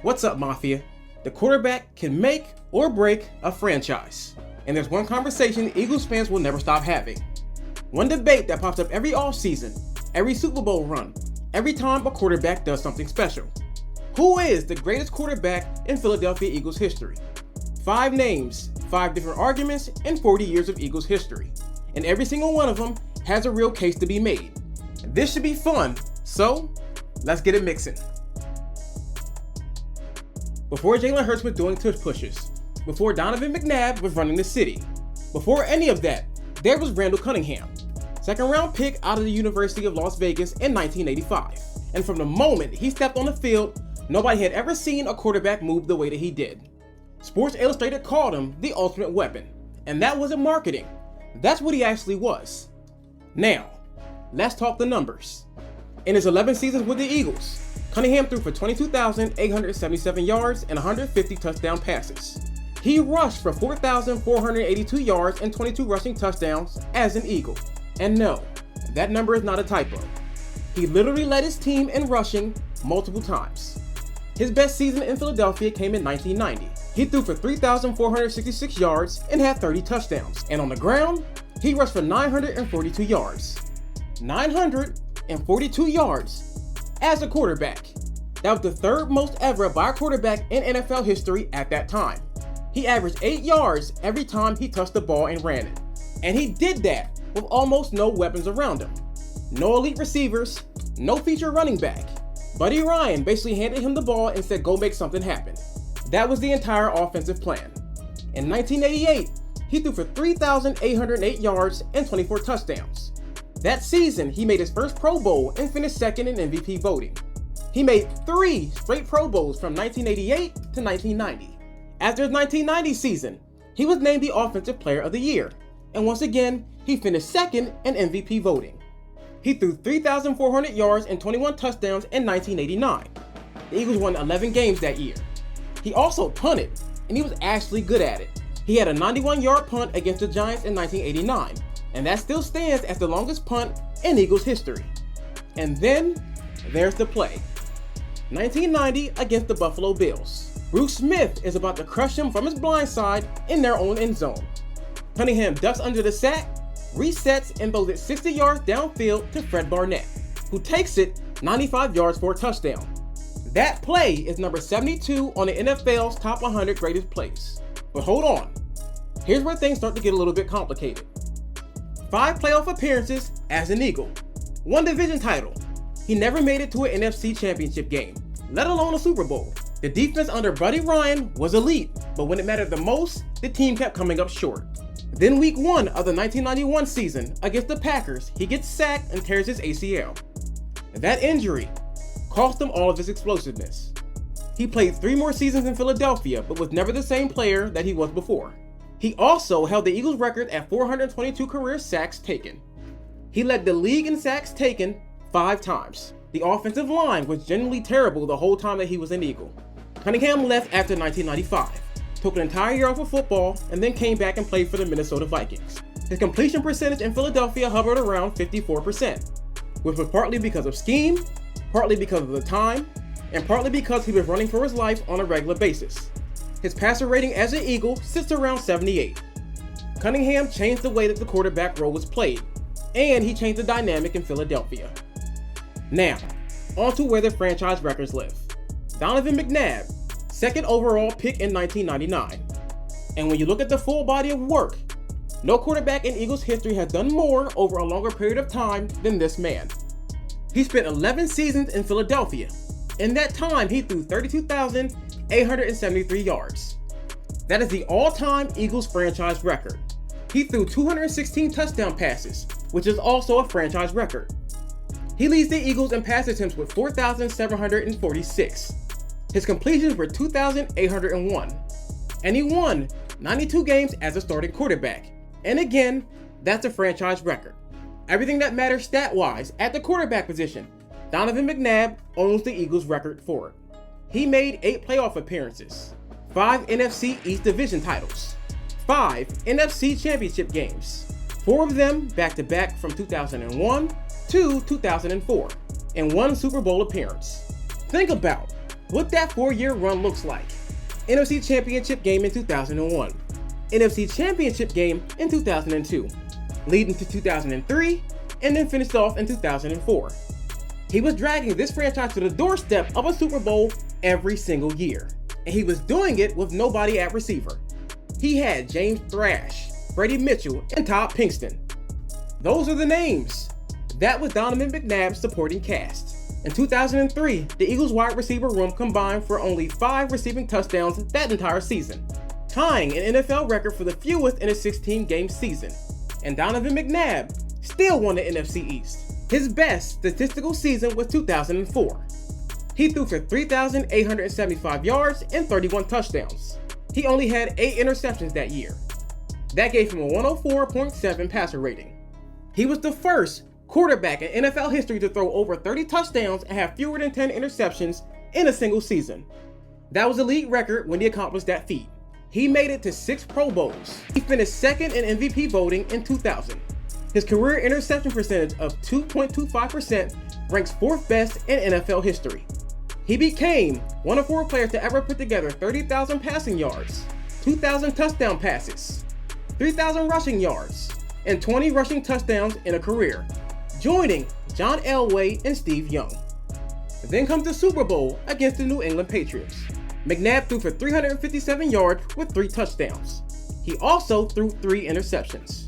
What's up, Mafia? The quarterback can make or break a franchise. And there's one conversation Eagles fans will never stop having. One debate that pops up every offseason, every Super Bowl run, every time a quarterback does something special. Who is the greatest quarterback in Philadelphia Eagles history? 5 names, 5 different arguments, and 40 years of Eagles history. And every single one of them has a real case to be made. This should be fun, so let's get it mixing. Before Jalen Hurts was doing tush pushes, before Donovan McNabb was running the city, before any of that, there was Randall Cunningham, second round pick out of the University of Las Vegas in 1985. And from the moment he stepped on the field, nobody had ever seen a quarterback move the way that he did. Sports Illustrated called him the ultimate weapon, and that wasn't marketing. That's what he actually was. Now, let's talk the numbers. In his 11 seasons with the Eagles, Cunningham threw for 22,877 yards and 150 touchdown passes. He rushed for 4,482 yards and 22 rushing touchdowns as an Eagle. And no, that number is not a typo. He literally led his team in rushing multiple times. His best season in Philadelphia came in 1990. He threw for 3,466 yards and had 30 touchdowns. And on the ground, he rushed for 942 yards. 942 yards as a quarterback. That was the third most ever by a quarterback in NFL history at that time. He averaged 8 yards every time he touched the ball and ran it. And he did that with almost no weapons around him. No elite receivers, no feature running back. Buddy Ryan basically handed him the ball and said, go make something happen. That was the entire offensive plan. In 1988, he threw for 3,808 yards and 24 touchdowns. That season, he made his first Pro Bowl and finished second in MVP voting. He made 3 straight Pro Bowls from 1988 to 1990. After his 1990 season, he was named the Offensive Player of the Year, and once again, he finished second in MVP voting. He threw 3,400 yards and 21 touchdowns in 1989. The Eagles won 11 games that year. He also punted, and he was actually good at it. He had a 91-yard punt against the Giants in 1989, and that still stands as the longest punt in Eagles history. And then, there's the play. 1990 against the Buffalo Bills. Bruce Smith is about to crush him from his blind side in their own end zone. Cunningham ducks under the sack, resets, and throws it 60 yards downfield to Fred Barnett, who takes it 95 yards for a touchdown. That play is number 72 on the NFL's top 100 greatest plays. But hold on, here's where things start to get a little bit complicated. 5 playoff appearances as an Eagle, 1 division title. He never made it to an NFC championship game, let alone a Super Bowl. The defense under Buddy Ryan was elite, but when it mattered the most, the team kept coming up short. Then week 1 of the 1991 season against the Packers, he gets sacked and tears his ACL. That injury cost him all of his explosiveness. He played 3 more seasons in Philadelphia, but was never the same player that he was before. He also held the Eagles' record at 422 career sacks taken. He led the league in sacks taken 5 times. The offensive line was genuinely terrible the whole time that he was an Eagle. Cunningham left after 1995, took an entire year off of football, and then came back and played for the Minnesota Vikings. His completion percentage in Philadelphia hovered around 54%, which was partly because of scheme, partly because of the time, and partly because he was running for his life on a regular basis. His passer rating as an Eagle sits around 78. Cunningham changed the way that the quarterback role was played, and he changed the dynamic in Philadelphia. Now, on to where the franchise records live. Donovan McNabb, second overall pick in 1999. And when you look at the full body of work, no quarterback in Eagles history has done more over a longer period of time than this man. He spent 11 seasons in Philadelphia. In that time, he threw 32,873 yards. That is the all-time Eagles franchise record. He threw 216 touchdown passes, which is also a franchise record. He leads the Eagles in pass attempts with 4,746. His completions were 2,801. And he won 92 games as a starting quarterback. And again, that's a franchise record. Everything that matters stat-wise at the quarterback position, Donovan McNabb owns the Eagles record for it. He made 8 playoff appearances, 5 NFC East Division titles, 5 NFC Championship games, 4 of them back-to-back from 2001 to 2004, and 1 Super Bowl appearance. Think about what that 4-year run looks like. NFC Championship game in 2001, NFC Championship game in 2002, leading to 2003, and then finished off in 2004. He was dragging this franchise to the doorstep of a Super Bowl every single year, and he was doing it with nobody at receiver. He had James Thrash, Freddie Mitchell, and Todd Pinkston. Those are the names. That was Donovan McNabb's supporting cast. In 2003, the Eagles wide receiver room combined for only 5 receiving touchdowns that entire season, tying an NFL record for the fewest in a 16-game season. And Donovan McNabb still won the NFC East. His best statistical season was 2004. He threw for 3,875 yards and 31 touchdowns. He only had 8 interceptions that year. That gave him a 104.7 passer rating. He was the first quarterback in NFL history to throw over 30 touchdowns and have fewer than 10 interceptions in a single season. That was a league record when he accomplished that feat. He made it to 6 Pro Bowls. He finished second in MVP voting in 2000. His career interception percentage of 2.25% ranks 4th best in NFL history. He became one of 4 players to ever put together 30,000 passing yards, 2,000 touchdown passes, 3,000 rushing yards, and 20 rushing touchdowns in a career, joining John Elway and Steve Young. Then comes the Super Bowl against the New England Patriots. McNabb threw for 357 yards with 3 touchdowns. He also threw 3 interceptions.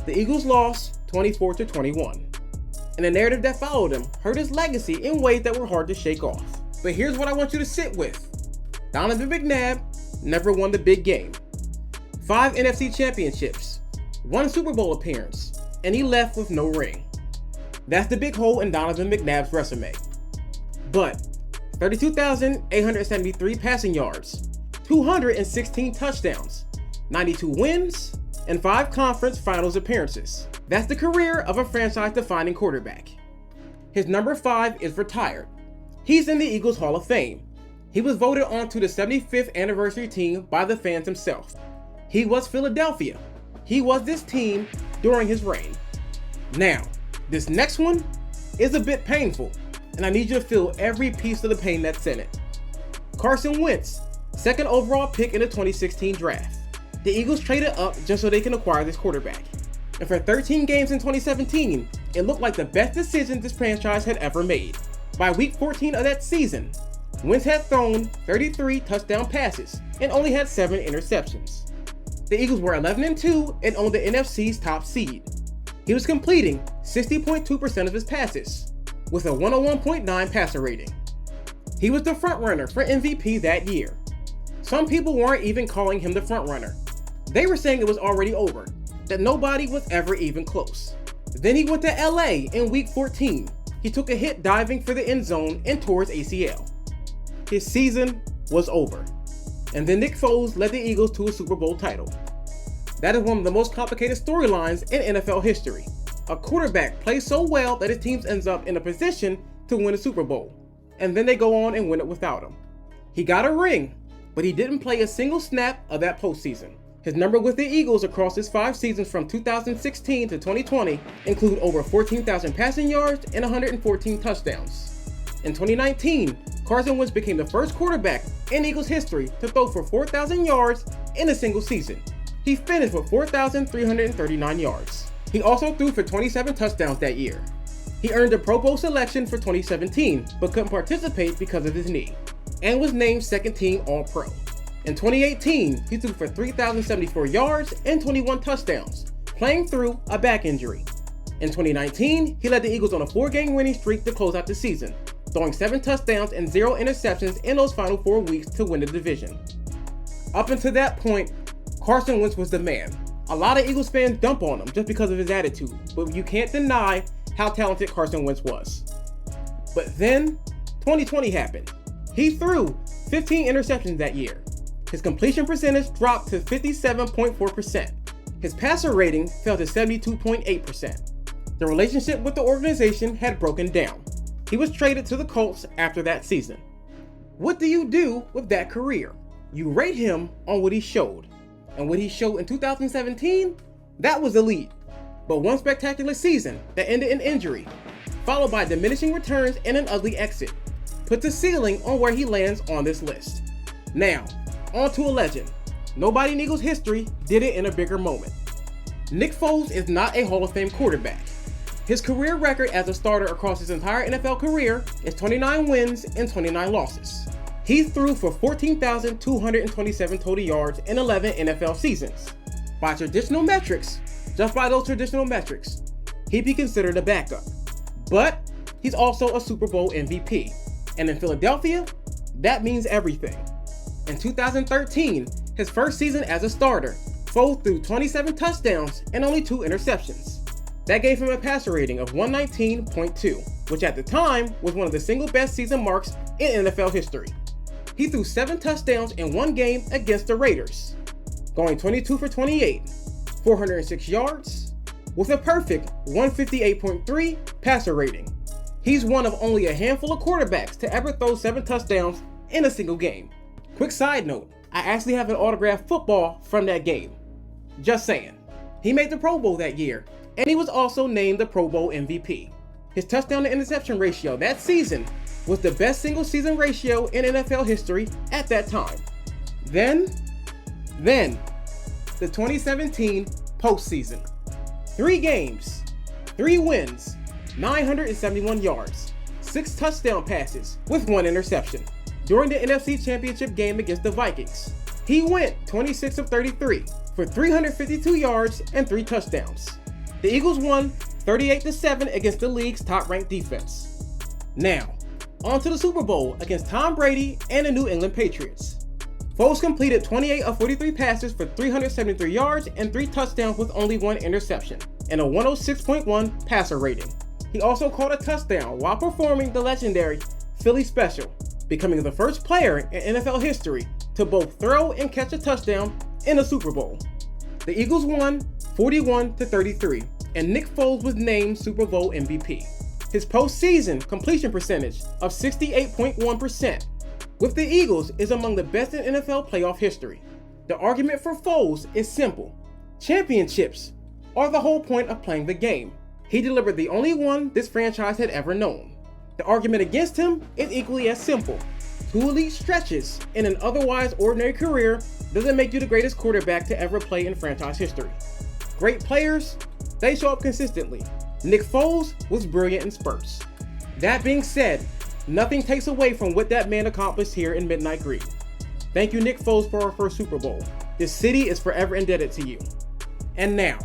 The Eagles lost 24-21. And the narrative that followed him hurt his legacy in ways that were hard to shake off. But here's what I want you to sit with. Donovan McNabb never won the big game. 5 NFC championships, 1 Super Bowl appearance, and he left with no ring. That's the big hole in Donovan McNabb's resume. But 32,873 passing yards, 216 touchdowns, 92 wins, and 5 conference finals appearances. That's the career of a franchise-defining quarterback. His number 5 is retired. He's in the Eagles Hall of Fame. He was voted onto the 75th anniversary team by the fans himself. He was Philadelphia. He was this team during his reign. Now, this next one is a bit painful, and I need you to feel every piece of the pain that's in it. Carson Wentz, 2nd overall pick in the 2016 draft. The Eagles traded up just so they can acquire this quarterback. And for 13 games in 2017, it looked like the best decision this franchise had ever made. By week 14 of that season, Wentz had thrown 33 touchdown passes and only had 7 interceptions. The Eagles were 11-2 and owned the NFC's top seed. He was completing 60.2% of his passes, with a 101.9 passer rating. He was the frontrunner for MVP that year. Some people weren't even calling him the frontrunner. They were saying it was already over, that nobody was ever even close. Then he went to LA in week 14. He took a hit diving for the end zone and tore his ACL. His season was over. And then Nick Foles led the Eagles to a Super Bowl title. That is one of the most complicated storylines in NFL history. A quarterback plays so well that his team ends up in a position to win a Super Bowl, and then they go on and win it without him. He got a ring, but he didn't play a single snap of that postseason. His number with the Eagles across his 5 seasons from 2016 to 2020 include over 14,000 passing yards and 114 touchdowns. In 2019, Carson Wentz became the first quarterback in Eagles history to throw for 4,000 yards in a single season. He finished with 4,339 yards. He also threw for 27 touchdowns that year. He earned a Pro Bowl selection for 2017, but couldn't participate because of his knee, and was named 2nd team All-Pro. In 2018, he threw for 3,074 yards and 21 touchdowns, playing through a back injury. In 2019, he led the Eagles on a 4-game winning streak to close out the season, throwing 7 touchdowns and 0 interceptions in those final 4 weeks to win the division. Up until that point, Carson Wentz was the man. A lot of Eagles fans dump on him just because of his attitude, but you can't deny how talented Carson Wentz was. But then, 2020 happened. He threw 15 interceptions that year. His completion percentage dropped to 57.4%. His passer rating fell to 72.8%. The relationship with the organization had broken down. He was traded to the Colts after that season. What do you do with that career? You rate him on what he showed. And what he showed in 2017, that was elite. But one spectacular season that ended in injury, followed by diminishing returns and an ugly exit, puts a ceiling on where he lands on this list. Now, on to a legend. Nobody in Eagles history did it in a bigger moment. Nick Foles is not a Hall of Fame quarterback. His career record as a starter across his entire NFL career is 29 wins and 29 losses. He threw for 14,227 total yards in 11 NFL seasons. By traditional metrics, just by those traditional metrics, he'd be considered a backup. But he's also a Super Bowl MVP. And in Philadelphia, that means everything. In 2013, his first season as a starter, Foles threw 27 touchdowns and only 2 interceptions. That gave him a passer rating of 119.2, which at the time was one of the single best season marks in NFL history. He threw 7 touchdowns in one game against the Raiders, going 22 for 28, 406 yards, with a perfect 158.3 passer rating. He's one of only a handful of quarterbacks to ever throw 7 touchdowns in a single game. Quick side note, I actually have an autographed football from that game. Just saying. He made the Pro Bowl that year, and he was also named the Pro Bowl MVP. His touchdown to interception ratio that season was the best single season ratio in NFL history at that time. Then, the 2017 postseason. 3 games, 3 wins, 971 yards, 6 touchdown passes with 1 interception. During the NFC Championship game against the Vikings, he went 26 of 33 for 352 yards and 3 touchdowns. The Eagles won 38-7 against the league's top-ranked defense. Now, on to the Super Bowl against Tom Brady and the New England Patriots. Foles completed 28 of 43 passes for 373 yards and 3 touchdowns with only 1 interception and a 106.1 passer rating. He also caught a touchdown while performing the legendary Philly Special, becoming the first player in NFL history to both throw and catch a touchdown in a Super Bowl. The Eagles won 41-33, and Nick Foles was named Super Bowl MVP. His postseason completion percentage of 68.1% with the Eagles is among the best in NFL playoff history. The argument for Foles is simple. Championships are the whole point of playing the game. He delivered the only one this franchise had ever known. The argument against him is equally as simple. 2 elite stretches in an otherwise ordinary career doesn't make you the greatest quarterback to ever play in franchise history. Great players, they show up consistently. Nick Foles was brilliant in spurts. That being said, nothing takes away from what that man accomplished here in Midnight Green. Thank you, Nick Foles, for our first Super Bowl. This city is forever indebted to you. And now,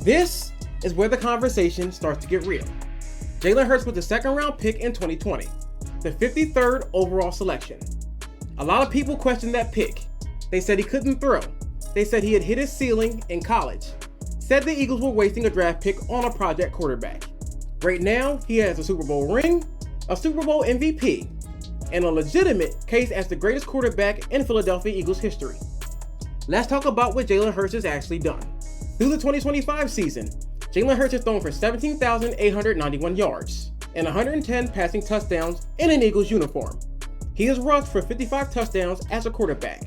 this is where the conversation starts to get real. Jalen Hurts was the 2nd round pick in 2020, the 53rd overall selection. A lot of people questioned that pick. They said he couldn't throw. They said he had hit his ceiling in college. Said the Eagles were wasting a draft pick on a project quarterback. Right now, he has a Super Bowl ring, a Super Bowl MVP, and a legitimate case as the greatest quarterback in Philadelphia Eagles history. Let's talk about what Jalen Hurts has actually done. Through the 2025 season, Jalen Hurts has thrown for 17,891 yards and 110 passing touchdowns in an Eagles uniform. He has rushed for 55 touchdowns as a quarterback,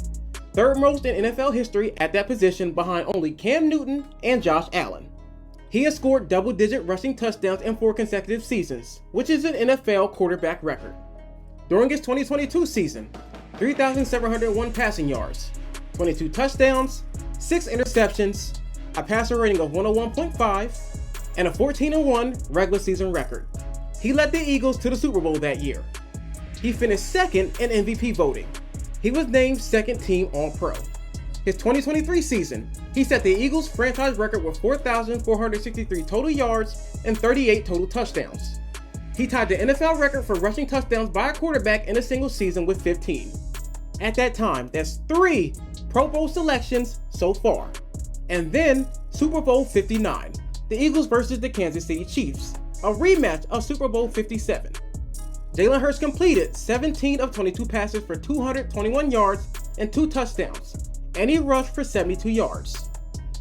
3rd most in NFL history at that position behind only Cam Newton and Josh Allen. He has scored double-digit rushing touchdowns in 4 consecutive seasons, which is an NFL quarterback record. During his 2022 season, 3,701 passing yards, 22 touchdowns, 6 interceptions, a passer rating of 101.5, and a 14-1 regular season record. He led the Eagles to the Super Bowl that year. He finished 2nd in MVP voting. He was named 2nd team All-Pro. His 2023 season, he set the Eagles' franchise record with 4,463 total yards and 38 total touchdowns. He tied the NFL record for rushing touchdowns by a quarterback in a single season with 15. At that time, that's 3 Pro Bowl selections so far. And then Super Bowl 59, the Eagles versus the Kansas City Chiefs, a rematch of Super Bowl 57. Jalen Hurts completed 17 of 22 passes for 221 yards and 2 touchdowns, and he rushed for 72 yards,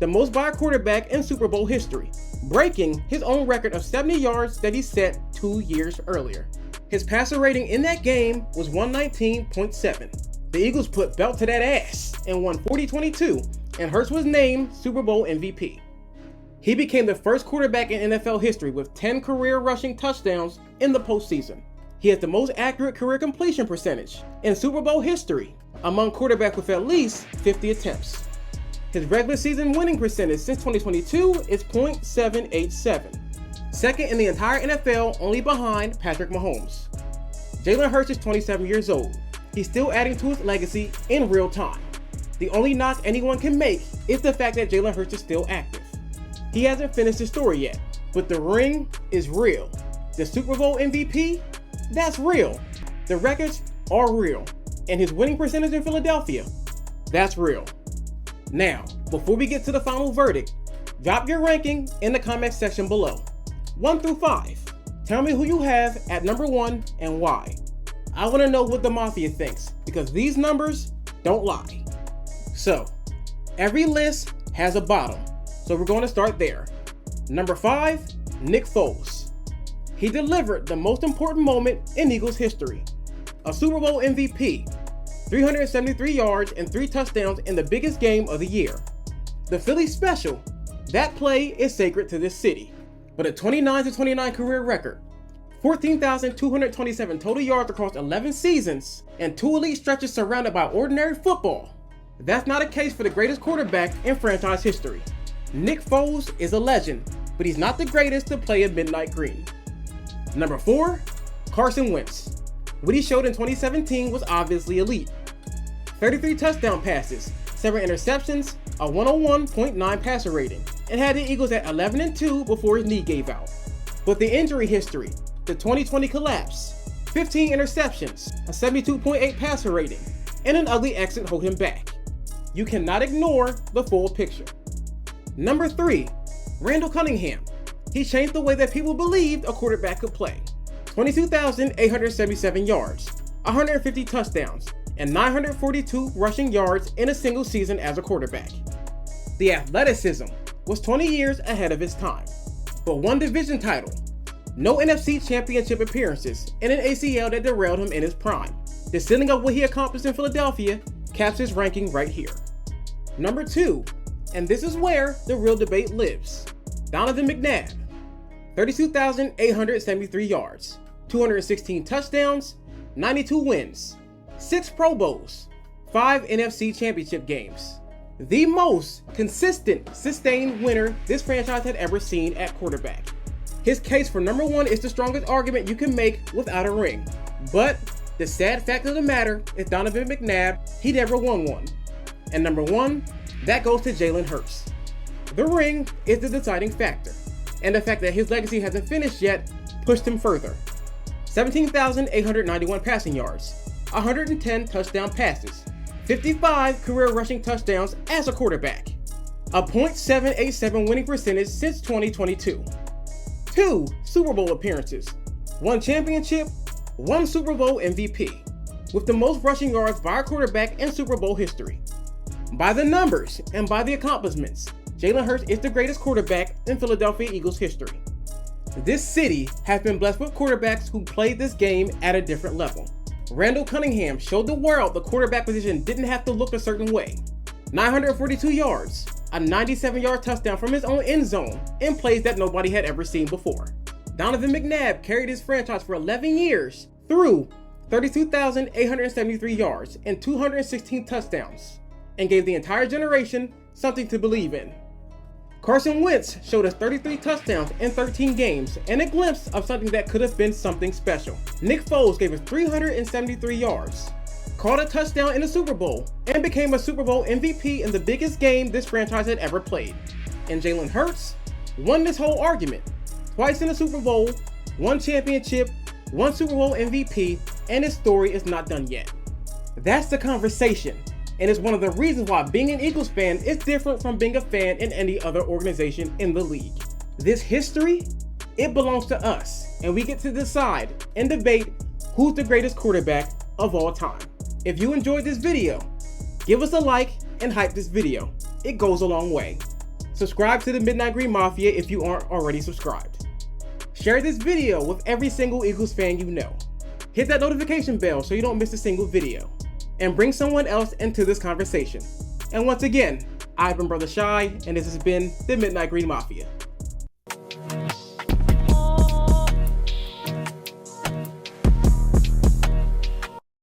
the most by a quarterback in Super Bowl history, breaking his own record of 70 yards that he set 2 years earlier. His passer rating in that game was 119.7. The Eagles put belt to that ass and won 40-22, and Hurts was named Super Bowl MVP. He became the first quarterback in NFL history with 10 career rushing touchdowns in the postseason. He has the most accurate career completion percentage in Super Bowl history among quarterbacks with at least 50 attempts. His regular season winning percentage since 2022 is .787, second in the entire NFL, only behind Patrick Mahomes. Jalen Hurts is 27 years old. He's still adding to his legacy in real time. The only knock anyone can make is the fact that Jalen Hurts is still active. He hasn't finished his story yet, but the ring is real. The Super Bowl MVP? That's real. The records are real. And his winning percentage in Philadelphia? That's real. Now, before we get to the final verdict, drop your ranking in the comment section below. 1 through 5. Tell me who you have at number 1 and why. I want to know what the Mafia thinks, because these numbers don't lie. So, every list has a bottom, so we're going to start there. Number 5, Nick Foles. He delivered the most important moment in Eagles history. A Super Bowl MVP, 373 yards and 3 touchdowns in the biggest game of the year. The Philly special, that play is sacred to this city. But a 29-29 career record, 14,227 total yards across 11 seasons, and 2 elite stretches surrounded by ordinary football. That's not a case for the greatest quarterback in franchise history. Nick Foles is a legend, but he's not the greatest to play in Midnight Green. Number 4, Carson Wentz. What he showed in 2017 was obviously elite. 33 touchdown passes, 7 interceptions, a 101.9 passer rating, and had the Eagles at 11-2 before his knee gave out. But the injury history, the 2020 collapse, 15 interceptions, a 72.8 passer rating, and an ugly exit hold him back. You cannot ignore the full picture. Number 3, Randall Cunningham. He changed the way that people believed a quarterback could play. 22,877 yards, 150 touchdowns, and 942 rushing yards in a single season as a quarterback. The athleticism was 20 years ahead of his time, but 1 division title, no NFC championship appearances, and an ACL that derailed him in his prime. The ceiling of what he accomplished in Philadelphia caps his ranking right here. Number 2, and this is where the real debate lives, Donovan McNabb. 32,873 yards, 216 touchdowns, 92 wins, 6 Pro Bowls, 5 NFC championship games. The most consistent, sustained winner this franchise had ever seen at quarterback. His case for number 1 is the strongest argument you can make without a ring. But the sad fact of the matter is Donovan McNabb, he never won one. And number 1, that goes to Jalen Hurts. The ring is the deciding factor, and the fact that his legacy hasn't finished yet pushed him further. 17,891 passing yards, 110 touchdown passes, 55 career rushing touchdowns as a quarterback, a .787 winning percentage since 2022, 2 Super Bowl appearances, 1 championship, 1 Super Bowl MVP, with the most rushing yards by a quarterback in Super Bowl history. By the numbers and by the accomplishments, Jalen Hurts is the greatest quarterback in Philadelphia Eagles history. This city has been blessed with quarterbacks who played this game at a different level. Randall Cunningham showed the world the quarterback position didn't have to look a certain way. 942 yards, a 97-yard touchdown from his own end zone in plays that nobody had ever seen before. Donovan McNabb carried his franchise for 11 years through 32,873 yards and 216 touchdowns, and gave the entire generation something to believe in. Carson Wentz showed us 33 touchdowns in 13 games and a glimpse of something that could have been something special. Nick Foles gave us 373 yards, caught a touchdown in the Super Bowl, and became a Super Bowl MVP in the biggest game this franchise had ever played. And Jalen Hurts won this whole argument. Twice in the Super Bowl, 1 championship, 1 Super Bowl MVP, and his story is not done yet. That's the conversation. And it's one of the reasons why being an Eagles fan is different from being a fan in any other organization in the league. This history, it belongs to us, and we get to decide and debate who's the greatest quarterback of all time. If you enjoyed this video, give us a like and hype this video. It goes a long way. Subscribe to the Midnight Green Mafia if you aren't already subscribed. Share this video with every single Eagles fan you know. Hit that notification bell so you don't miss a single video. And bring someone else into this conversation. And once again, I've been Brother Shy, and this has been the Midnight Green Mafia.